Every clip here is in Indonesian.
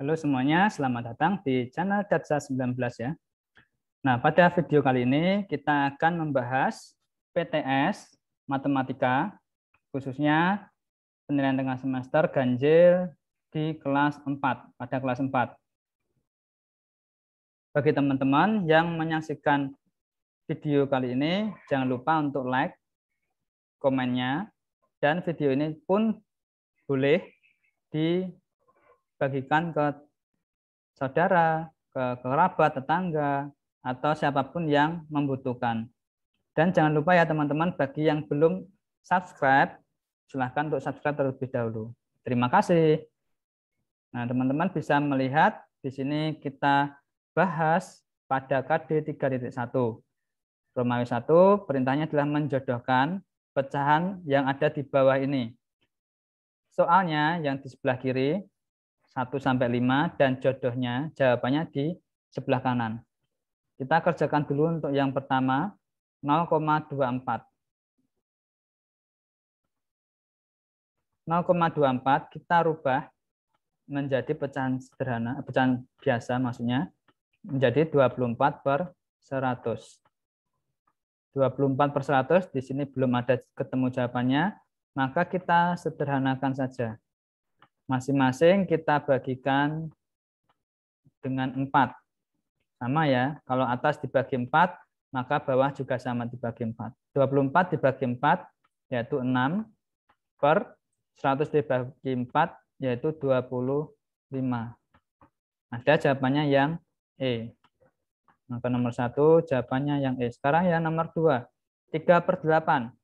Halo semuanya, selamat datang di channel Datsa 19 ya. Nah, pada video kali ini kita akan membahas PTS Matematika, khususnya penilaian tengah semester ganjil di kelas 4, pada kelas 4. Bagi teman-teman yang menyaksikan video kali ini, jangan lupa untuk like, komennya, dan video ini pun boleh dibagikan ke saudara, ke kerabat, tetangga, atau siapapun yang membutuhkan. Dan jangan lupa ya teman-teman, bagi yang belum subscribe, silahkan untuk subscribe terlebih dahulu. Terima kasih. Nah, teman-teman bisa melihat di sini kita bahas pada KD 3.1. Romawi 1, perintahnya adalah menjodohkan pecahan yang ada di bawah ini. Soalnya yang di sebelah kiri 1-5 dan jodohnya jawabannya di sebelah kanan. Kita kerjakan dulu untuk yang pertama 0,24. 0,24 kita rubah menjadi pecahan sederhana, pecahan biasa maksudnya, menjadi 24/100. 24/100 di sini belum ada ketemu jawabannya, maka kita sederhanakan saja. Masing-masing kita bagikan dengan 4. Sama ya, kalau atas dibagi 4, maka bawah juga sama dibagi 4. 24 dibagi 4, yaitu 6, per 100 dibagi 4, yaitu 25. Ada jawabannya yang E. Maka nomor 1 jawabannya yang E. Sekarang yang nomor 2, 3/8.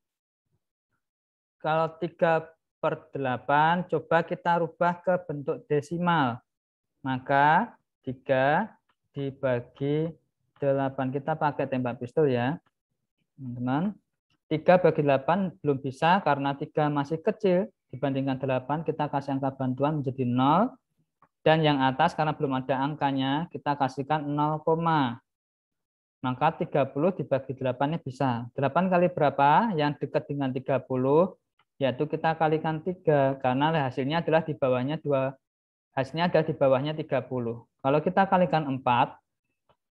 Kalau 3/8, coba kita rubah ke bentuk desimal. Maka 3 dibagi 8. Kita pakai tembak pistol ya, teman-teman. 3/8 belum bisa karena 3 masih kecil dibandingkan 8. Kita kasih angka bantuan menjadi 0. Dan yang atas karena belum ada angkanya, kita kasihkan 0, maka 30 dibagi 8 ini bisa. 8 kali berapa? Yang dekat dengan 30, yaitu kita kalikan 3. Karena hasilnya adalah di bawahnya 2. Hasilnya adalah di bawahnya 30. Kalau kita kalikan 4,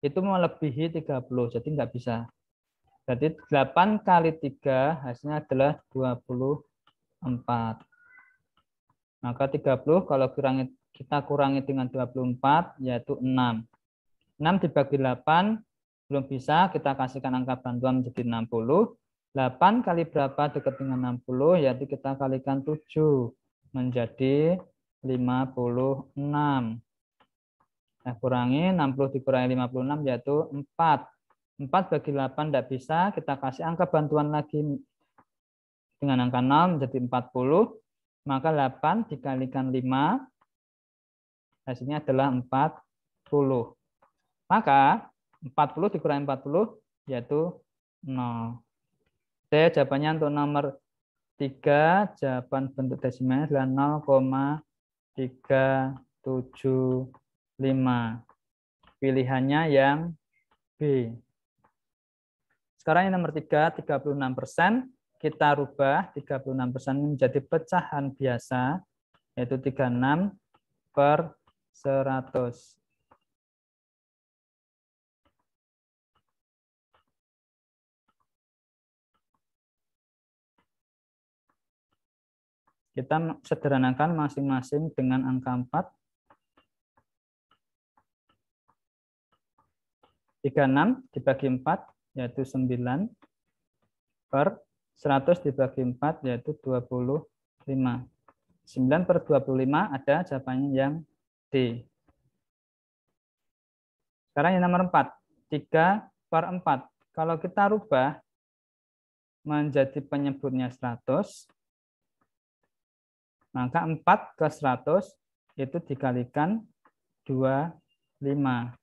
itu melebihi 30, jadi nggak bisa. Jadi 8 kali 3 hasilnya adalah 24. Maka 30 kalau kita kurangi dengan 24, yaitu 6. 6 dibagi 8, belum bisa, kita kasihkan angka bantuan menjadi 60. 8 kali berapa dekat dengan 60, yaitu kita kalikan 7, menjadi 56. Nah, kurangi 60 dikurangi 56 yaitu 4. 4 bagi 8 tidak bisa, kita kasih angka bantuan lagi dengan angka 0 menjadi 40. Maka 8 dikalikan 5 hasilnya adalah 40. Maka 40 dikurangi 40 yaitu 0. Oke, jawabannya untuk nomor 3, jawaban bentuk desimalnya adalah 0,375. Pilihannya yang B. Sekarang yang nomor 3, 36%. Kita rubah 36% menjadi pecahan biasa, yaitu 36/100. Kita sederhanakan masing-masing dengan angka 4. 36 dibagi 4, yaitu 9, per 100 dibagi 4, yaitu 25. 9/25 ada jawabannya yang D. Sekarang yang nomor 4, 3/4. Kalau kita rubah menjadi penyebutnya 100, maka 4 ke 100 itu dikalikan 25.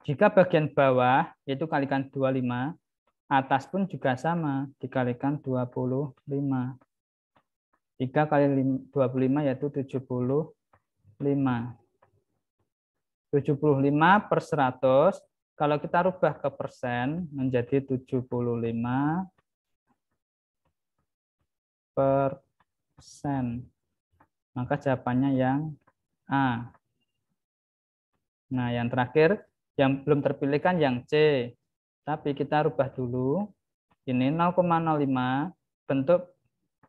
Jika bagian bawah itu kalikan 25, atas pun juga sama, dikalikan 25. 3 kali 25 yaitu 75. 75/100, kalau kita rubah ke persen menjadi 75%. Maka jawabannya yang A. Nah, yang terakhir, yang belum terpilih kan yang C. Tapi kita rubah dulu. Ini 0,05, bentuk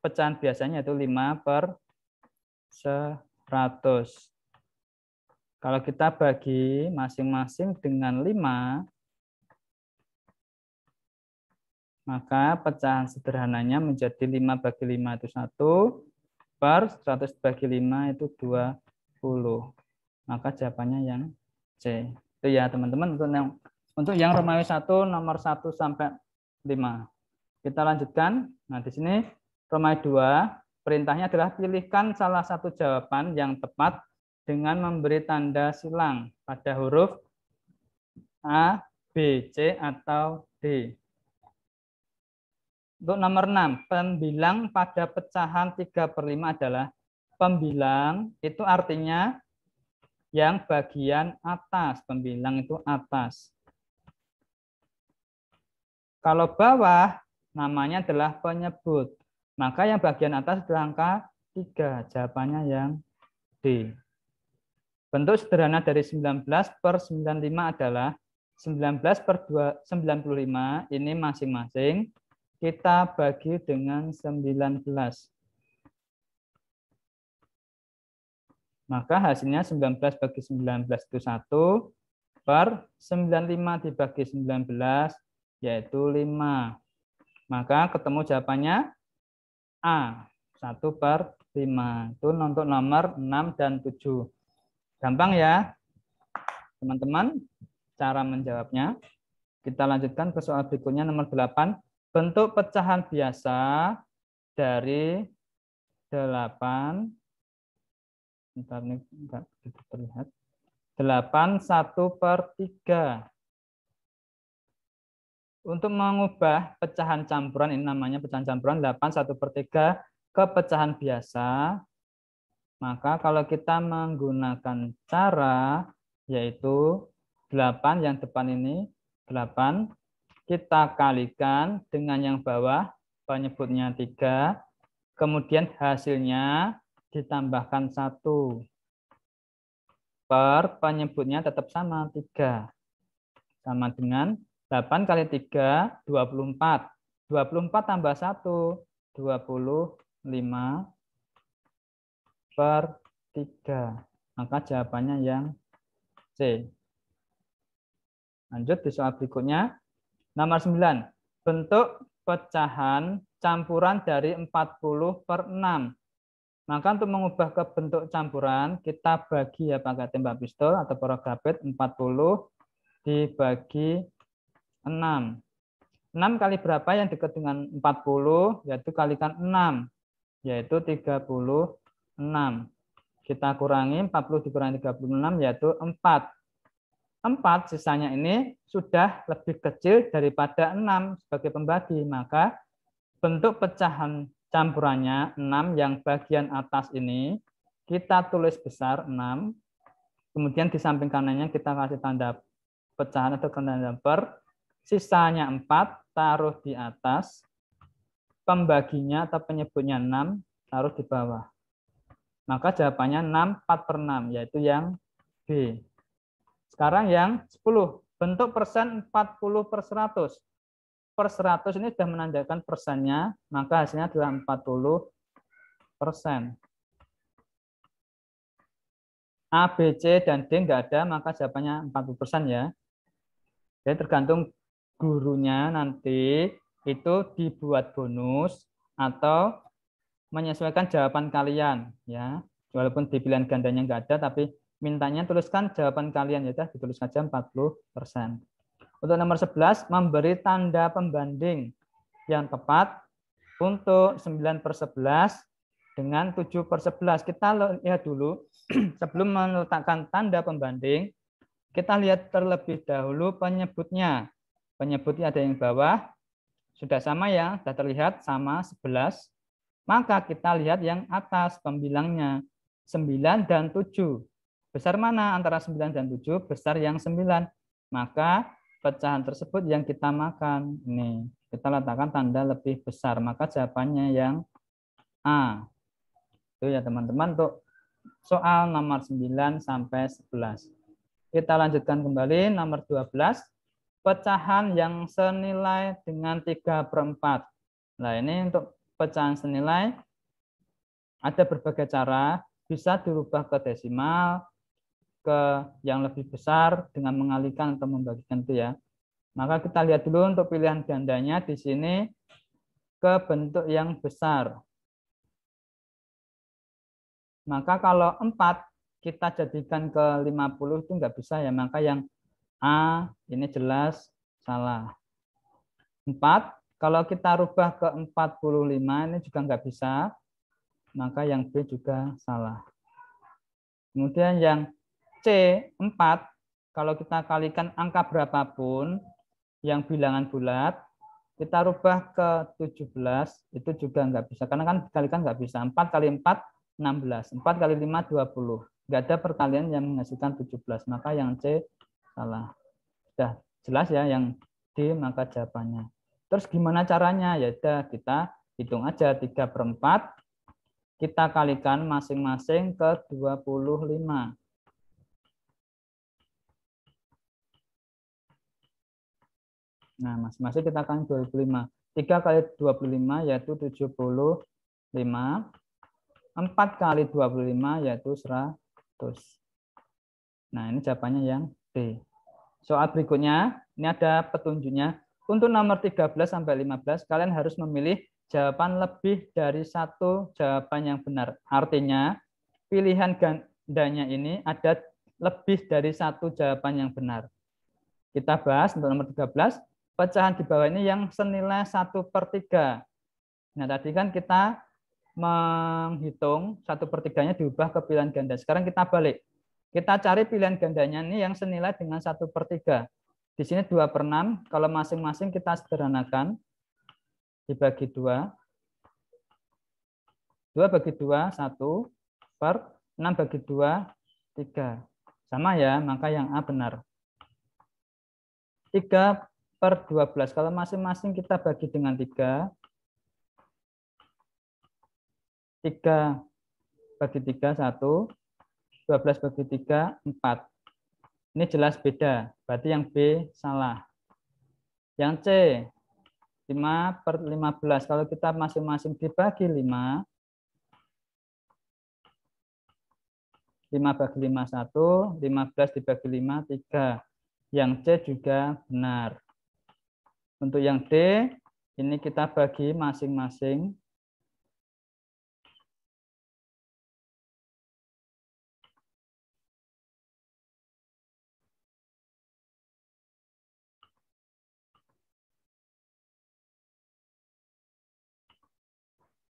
pecahan biasanya itu 5/100. Kalau kita bagi masing-masing dengan 5, maka pecahan sederhananya menjadi 5/5 itu 1/100/5 itu 20. Maka jawabannya yang C. Itu ya teman-teman untuk yang Romawi 1 nomor 1 sampai 5. Kita lanjutkan. Nah, di sini Romawi 2 perintahnya adalah pilihkan salah satu jawaban yang tepat dengan memberi tanda silang pada huruf A, B, C, atau D. Untuk nomor 6, pembilang pada pecahan 3/5 adalah pembilang itu artinya yang bagian atas. Pembilang itu atas. Kalau bawah, namanya adalah penyebut. Maka yang bagian atas adalah angka 3. Jawabannya yang D. Bentuk sederhana dari 19/95 adalah 19/95 ini masing-masing kita bagi dengan 19. Maka hasilnya 19 bagi 19 itu 1/95 dibagi 19 yaitu 5. Maka ketemu jawabannya A, 1/5. Itu untuk nomor 6 dan 7. Gampang ya, teman-teman, cara menjawabnya. Kita lanjutkan ke soal berikutnya, nomor 8. Bentuk pecahan biasa dari 8, bentar ini enggak begitu terlihat, 8 1/3. Untuk mengubah pecahan campuran, ini namanya pecahan campuran, 8 1/3 ke pecahan biasa, maka kalau kita menggunakan cara yaitu 8 yang depan ini 8 kita kalikan dengan yang bawah penyebutnya 3, kemudian hasilnya ditambahkan 1 per penyebutnya tetap sama 3, sama dengan 8 kali 3 24. 24 tambah 1 25/3. Maka jawabannya yang C. Lanjut di soal berikutnya. Nomor 9. Bentuk pecahan campuran dari 40/6. Maka untuk mengubah ke bentuk campuran, kita bagi ya pakai tembak pistol atau porografit 40 dibagi 6. 6 kali berapa yang dekat dengan 40? Yaitu kalikan 6, yaitu 36. Kita kurangi 40 dikurangi 36, yaitu 4. 4 sisanya ini sudah lebih kecil daripada 6 sebagai pembagi. Maka bentuk pecahan campurannya 6 yang bagian atas ini kita tulis besar 6. Kemudian di samping kanannya kita kasih tanda pecahan atau tanda per. Sisanya 4 taruh di atas. Pembaginya atau penyebutnya 6 taruh di bawah. Maka jawabannya 6 4/6 yaitu yang B. Sekarang yang 10. Bentuk persen 40/100. Per 100 ini sudah menandakan persennya, maka hasilnya adalah 40%. A, B, C, dan D enggak ada, maka jawabannya 40% ya. Jadi tergantung gurunya nanti itu dibuat bonus atau menyesuaikan jawaban kalian ya. Walaupun di pilihan gandanya enggak ada, tapi mintanya tuliskan jawaban kalian ya, ditulis saja 40%. Untuk nomor 11, memberi tanda pembanding yang tepat untuk 9/11 dengan 7/11. Kita lihat dulu, sebelum meletakkan tanda pembanding, kita lihat terlebih dahulu penyebutnya. Penyebutnya ada yang bawah, sudah sama ya, sudah terlihat sama 11. Maka kita lihat yang atas pembilangnya, 9 dan 7. Besar mana antara 9 dan 7? Besar yang 9. Maka pecahan tersebut yang kita makan. Ini kita letakkan tanda lebih besar. Maka jawabannya yang A. Itu ya teman-teman untuk soal nomor 9 sampai 11. Kita lanjutkan kembali nomor 12. Pecahan yang senilai dengan 3/4. Nah, ini untuk pecahan senilai ada berbagai cara, bisa dirubah ke desimal, ke yang lebih besar dengan mengalihkan atau membagikan itu ya. Maka kita lihat dulu untuk pilihan gandanya di sini ke bentuk yang besar. Maka kalau 4 kita jadikan ke 50 itu nggak bisa ya, maka yang A ini jelas salah. 4, kalau kita rubah ke 45 ini juga nggak bisa, maka yang B juga salah. Kemudian yang C, 4, kalau kita kalikan angka berapapun, yang bilangan bulat, kita rubah ke 17, itu juga nggak bisa. Karena kan dikalikan nggak bisa. 4 kali 4, 16. 4 kali 5, 20. Nggak ada perkalian yang menghasilkan 17. Maka yang C salah. Sudah jelas ya yang D, maka jawabannya. Terus gimana caranya? Ya udah kita hitung aja 3/4. Kita kalikan masing-masing ke 25. Nah, masing-masing kita akan 25. 3 kali 25 yaitu 75. 4 kali 25 yaitu 100. Nah, ini jawabannya yang D. Soal berikutnya, ini ada petunjuknya. Untuk nomor 13 sampai 15, kalian harus memilih jawaban lebih dari satu jawaban yang benar. Artinya, pilihan gandanya ini ada lebih dari satu jawaban yang benar. Kita bahas untuk nomor 13, pecahan di bawah ini yang senilai 1/3. Nah, tadi kan kita menghitung 1/3-nya diubah ke pilihan ganda. Sekarang kita balik. Kita cari pilihan gandanya ini yang senilai dengan 1/3. Di sini 2/6. Kalau masing-masing kita sederhanakan, dibagi 2. 2 bagi 2, 1. Per 6 bagi 2, 3. Sama ya, maka yang A benar. 3/12. Kalau masing-masing kita bagi dengan 3. 3 bagi 3, 1. 12 bagi 3, 4. Ini jelas beda. Berarti yang B salah. Yang C, 5/15. Kalau kita masing-masing dibagi 5. 5 bagi 5, 1. 15 dibagi 5, 3. Yang C juga benar. Untuk yang D, ini kita bagi masing-masing.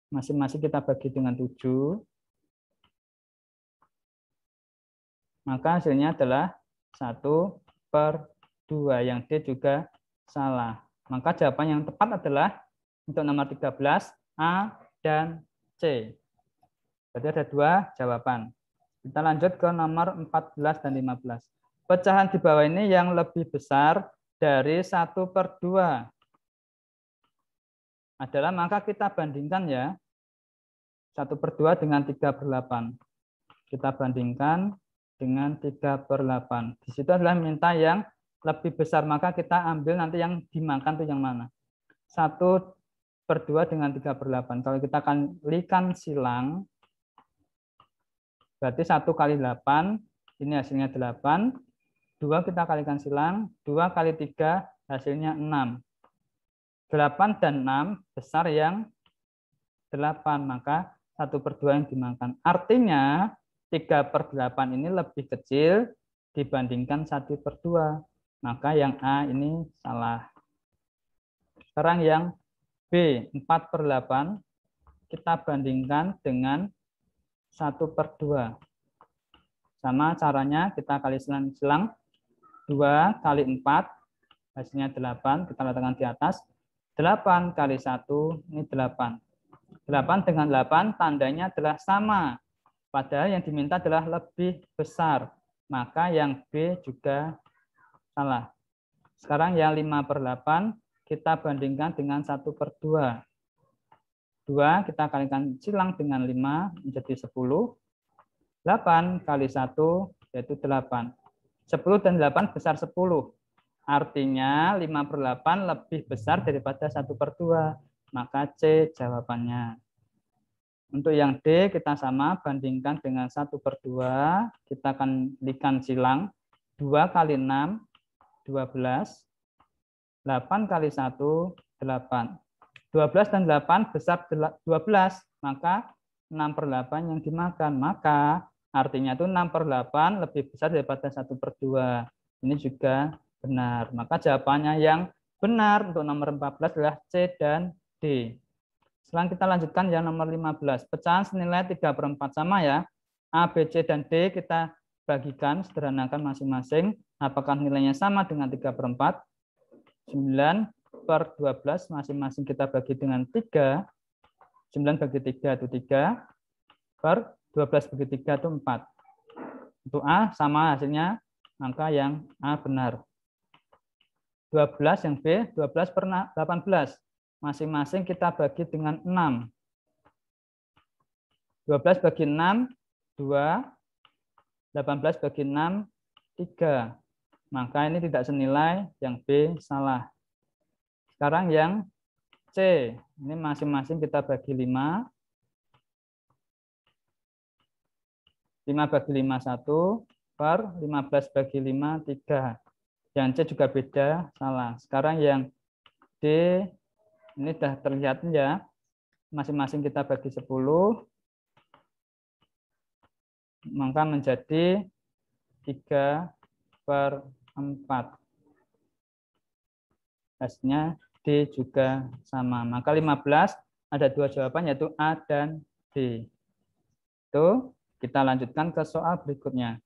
Masing-masing kita bagi dengan 7. Maka hasilnya adalah 1/2. Yang D juga salah. Maka jawaban yang tepat adalah untuk nomor 13, A dan C. Berarti ada 2 jawaban. Kita lanjut ke nomor 14 dan 15. Pecahan di bawah ini yang lebih besar dari 1/2 adalah, maka kita bandingkan ya, 1/2 dengan 3/8. Kita bandingkan dengan 3/8. Di situ adalah minta yang lebih besar, maka kita ambil nanti yang dimakan itu yang mana. 1/2 dengan 3/8. Kalau kita kalikan silang, berarti 1 kali 8, ini hasilnya 8. 2 kita kalikan silang, 2 kali 3 hasilnya 6. 8 dan 6 besar yang 8, maka 1/2 yang dimakan. Artinya 3/8 ini lebih kecil dibandingkan 1/2. Maka yang A ini salah. Sekarang yang B, 4/8 kita bandingkan dengan 1/2. Sama caranya, kita kali silang. 2 kali 4 hasilnya 8, kita letakkan di atas. 8 kali 1 ini 8. 8 dengan 8 tandanya adalah sama. Padahal yang diminta adalah lebih besar. Maka yang B juga salah. Sekarang yang 5/8 kita bandingkan dengan 1/2. 2 kita kalikan silang dengan 5 menjadi 10. 8 kali 1 yaitu 8. 10 dan 8 besar 10. Artinya 5/8 lebih besar daripada 1/2. Maka C jawabannya. Untuk yang D kita sama bandingkan dengan 1/2. Kita akan berikan silang. 2 kali 6, 12. 8 kali 1, 8. 12 dan 8 besar 12. Maka 6/8 yang dimakan. Maka artinya itu 6/8 lebih besar daripada 1/2. Ini juga benar. Maka jawabannya yang benar untuk nomor 14 adalah C dan D. Sekarang kita lanjutkan yang nomor 15. Pecahan senilai 3/4 sama ya. A, B, C, dan D kita bagikan, sederhanakan masing-masing. Apakah nilainya sama dengan 3/4? 9/12 masing-masing kita bagi dengan 3. 9 bagi 3 itu 3. Per 12 bagi 3 itu 4. Untuk A sama hasilnya, maka yang A benar. 12 yang B, 12/18. Masing-masing kita bagi dengan 6. 12 bagi 6, 2. 18 bagi 6, 3. Maka ini tidak senilai, yang B salah. Sekarang yang C. Ini masing-masing kita bagi 5. 5 bagi 5, 1. Per 15 bagi 5, 3. Yang C juga beda, salah. Sekarang yang D. Ini sudah terlihat ya, masing-masing kita bagi 10, maka menjadi 3/4. Hasilnya D juga sama. Maka 15 ada 2 jawaban yaitu A dan D. Itu kita lanjutkan ke soal berikutnya.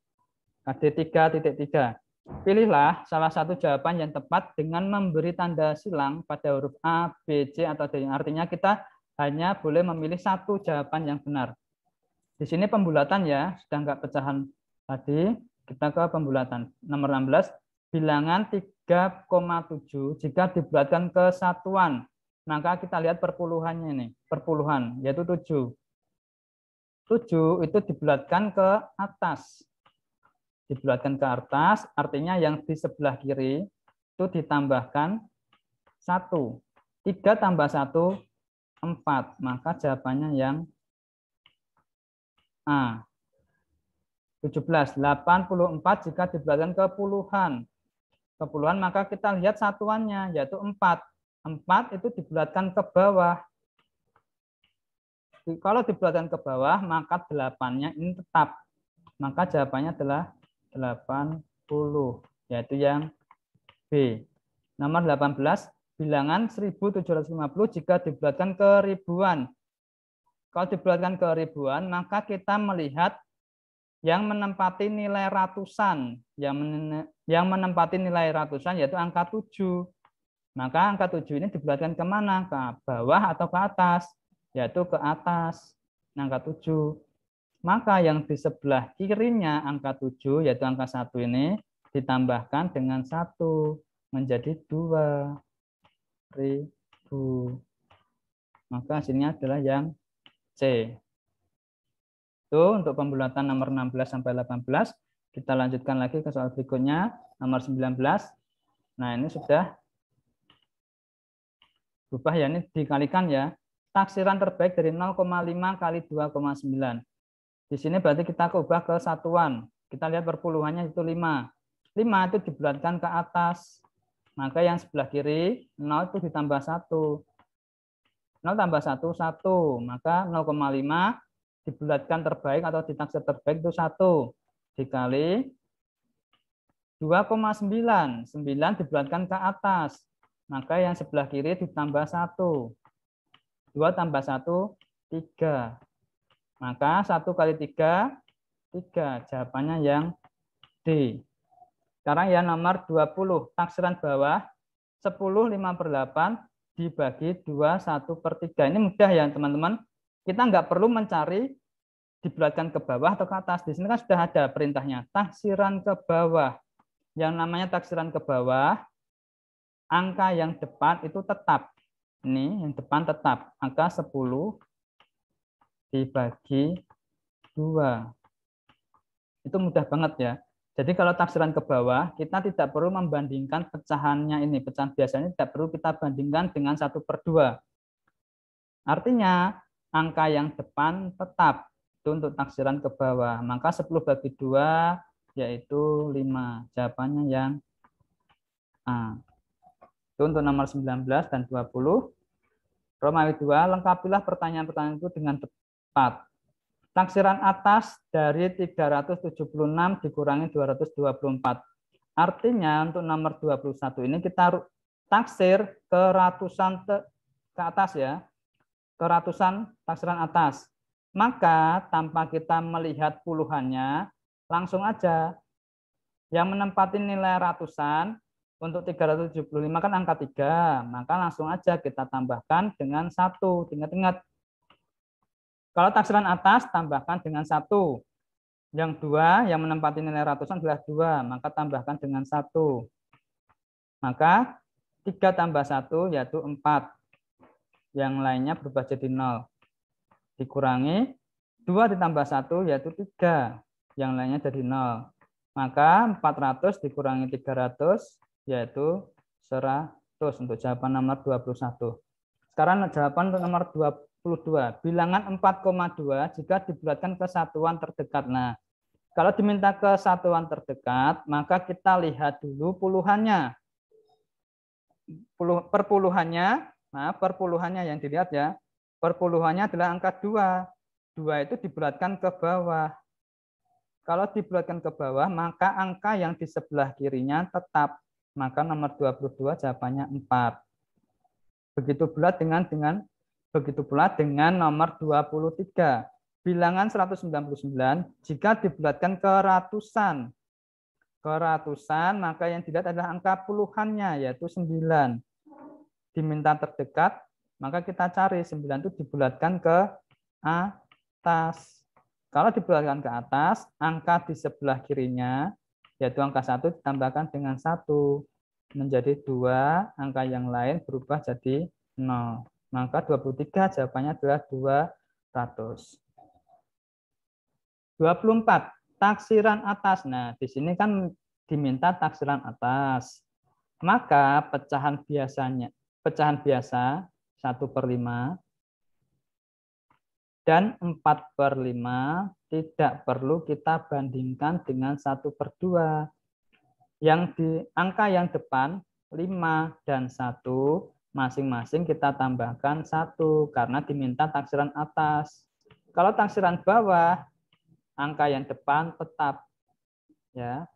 KD 3.3. Pilihlah salah satu jawaban yang tepat dengan memberi tanda silang pada huruf A, B, C, atau D. Artinya kita hanya boleh memilih satu jawaban yang benar. Di sini pembulatan ya, sudah enggak pecahan tadi. Kita ke pembulatan. Nomor 16, bilangan 3,7 jika dibulatkan ke satuan. Maka kita lihat perpuluhannya ini. Perpuluhan, yaitu 7. 7 itu dibulatkan ke atas. Dibulatkan ke atas, artinya yang di sebelah kiri itu ditambahkan 1. 3 tambah 1, 4. Maka jawabannya yang A. 17. 84 jika dibulatkan ke puluhan. Ke puluhan maka kita lihat satuannya, yaitu 4. 4 itu dibulatkan ke bawah. Kalau dibulatkan ke bawah, maka 8-nya ini tetap. Maka jawabannya adalah 80, yaitu yang B. Nomor 18, bilangan 1750 jika dibulatkan ke ribuan. Kalau dibulatkan ke ribuan, maka kita melihat yang menempati nilai ratusan. Yang menempati nilai ratusan yaitu angka 7. Maka angka 7 ini dibulatkan ke mana? Ke bawah atau ke atas? Yaitu ke atas. Angka 7. Maka yang di sebelah kirinya angka 7, yaitu angka 1 ini, ditambahkan dengan 1, menjadi 2.000. Maka hasilnya adalah yang C. Itu untuk pembulatan nomor 16 sampai 18. Kita lanjutkan lagi ke soal berikutnya, nomor 19. Nah, ini sudah berubah ya, ini dikalikan ya. Taksiran terbaik dari 0,5 kali 2,9. Di sini berarti kita ubah ke satuan. Kita lihat perpuluhannya itu 5. 5 itu dibulatkan ke atas. Maka yang sebelah kiri, 0 itu ditambah 1. 0 tambah 1, 1. Maka 0,5 dibulatkan terbaik atau ditaksir terbaik itu 1. Dikali 2,9. 9 dibulatkan ke atas. Maka yang sebelah kiri ditambah 1. 2 tambah 1, 3. Maka 1 kali 3, 3. Jawabannya yang D. Sekarang yang nomor 20. Taksiran bawah 10 5/8 dibagi 2 1/3. Ini mudah ya teman-teman. Kita nggak perlu mencari dibulatkan ke bawah atau ke atas. Di sini kan sudah ada perintahnya. Taksiran ke bawah. Yang namanya taksiran ke bawah, angka yang depan itu tetap. Ini yang depan tetap. Angka 10 dibagi 2. Itu mudah banget ya. Jadi kalau taksiran ke bawah, kita tidak perlu membandingkan pecahannya ini. Pecahan biasanya tidak perlu kita bandingkan dengan 1/2. Artinya, angka yang depan tetap. Itu untuk taksiran ke bawah. Maka 10/2 yaitu 5. Jawabannya yang A. Itu untuk nomor 19 dan 20. Romawi 2, lengkapilah pertanyaan-pertanyaan itu dengan tepat. Taksiran atas dari 376 dikurangi 224. Artinya untuk nomor 21 ini kita taksir ke ratusan ke atas ya. Ke ratusan taksiran atas. Maka tanpa kita melihat puluhannya, langsung aja yang menempati nilai ratusan untuk 375 kan angka 3, maka langsung aja kita tambahkan dengan 1. Ingat-ingat, kalau taksiran atas tambahkan dengan 1. Yang 2 yang menempati nilai ratusan adalah 2, maka tambahkan dengan 1. Maka 3 tambah 1 yaitu 4. Yang lainnya berubah jadi 0. Dikurangi 2 ditambah 1 yaitu 3. Yang lainnya jadi 0. Maka 400 dikurangi 300 yaitu 100 untuk jawaban nomor 21. Sekarang jawaban untuk nomor 22. Bilangan 4,2 jika dibulatkan ke satuan terdekat. Nah, kalau diminta ke satuan terdekat, maka kita lihat dulu puluhannya. Perpuluhannya, nah perpuluhannya yang dilihat ya. Perpuluhannya adalah angka 2. 2 itu dibulatkan ke bawah. Kalau dibulatkan ke bawah, maka angka yang di sebelah kirinya tetap. Maka nomor 22 jawabannya 4. Begitu pula dengan nomor 23. Bilangan 199 jika dibulatkan ke ratusan. Ke ratusan, maka yang dilihat adalah angka puluhannya, yaitu 9. Diminta terdekat, maka kita cari 9 itu dibulatkan ke atas. Kalau dibulatkan ke atas, angka di sebelah kirinya, yaitu angka 1 ditambahkan dengan 1. Menjadi 2, angka yang lain berubah jadi 0. Maka 23 jawabannya adalah 200. 24. Taksiran atas. Nah, di sini kan diminta taksiran atas. Maka pecahan biasa 1/5 dan 4/5 tidak perlu kita bandingkan dengan 1/2. Yang di angka yang depan 5 dan 1 masing-masing kita tambahkan 1 karena diminta taksiran atas. Kalau taksiran bawah, angka yang depan tetap ya.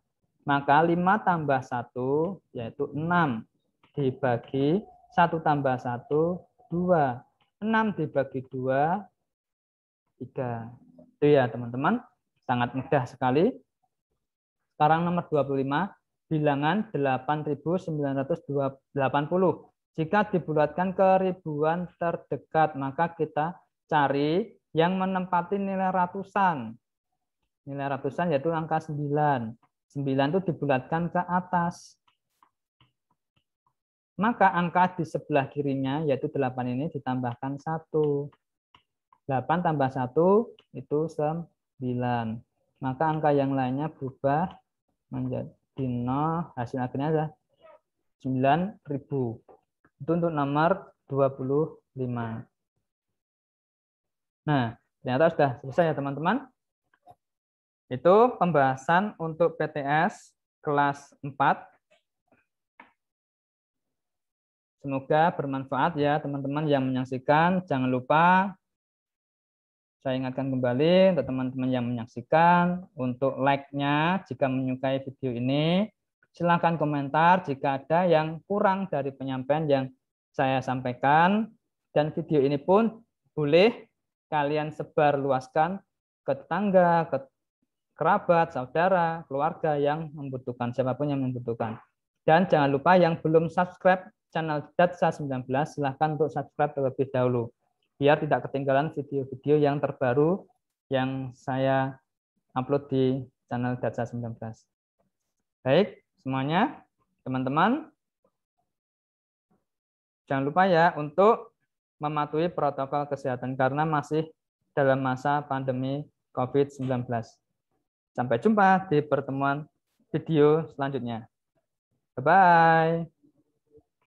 Maka 5 tambah 1 yaitu 6 dibagi 1 tambah 1 2. 6 dibagi 2 3. Itu ya teman-teman, sangat mudah sekali. Sekarang nomor 25. Bilangan 8.980. Jika dibulatkan ke ribuan terdekat, maka kita cari yang menempati nilai ratusan. Nilai ratusan yaitu angka 9. 9 itu dibulatkan ke atas. Maka angka di sebelah kirinya, yaitu 8 ini ditambahkan 1. 8 tambah 1 itu 9. Maka angka yang lainnya berubah menjadi 0, hasil akhirnya adalah 9.000. Itu untuk nomor 25. Nah, ternyata sudah selesai ya teman-teman. Itu pembahasan untuk PTS kelas 4. Semoga bermanfaat ya teman-teman yang menyaksikan. Jangan lupa saya ingatkan kembali untuk teman-teman yang menyaksikan, untuk like-nya jika menyukai video ini. Silahkan komentar jika ada yang kurang dari penyampaian yang saya sampaikan. Dan video ini pun boleh kalian sebar luaskan ke tetangga, ke kerabat, saudara, keluarga yang membutuhkan, siapapun yang membutuhkan. Dan jangan lupa yang belum subscribe channel Datsa 19, silahkan untuk subscribe terlebih dahulu, biar tidak ketinggalan video-video yang terbaru yang saya upload di channel Datsa 19. Baik, semuanya, teman-teman, jangan lupa ya untuk mematuhi protokol kesehatan karena masih dalam masa pandemi COVID-19. Sampai jumpa di pertemuan video selanjutnya. Bye-bye.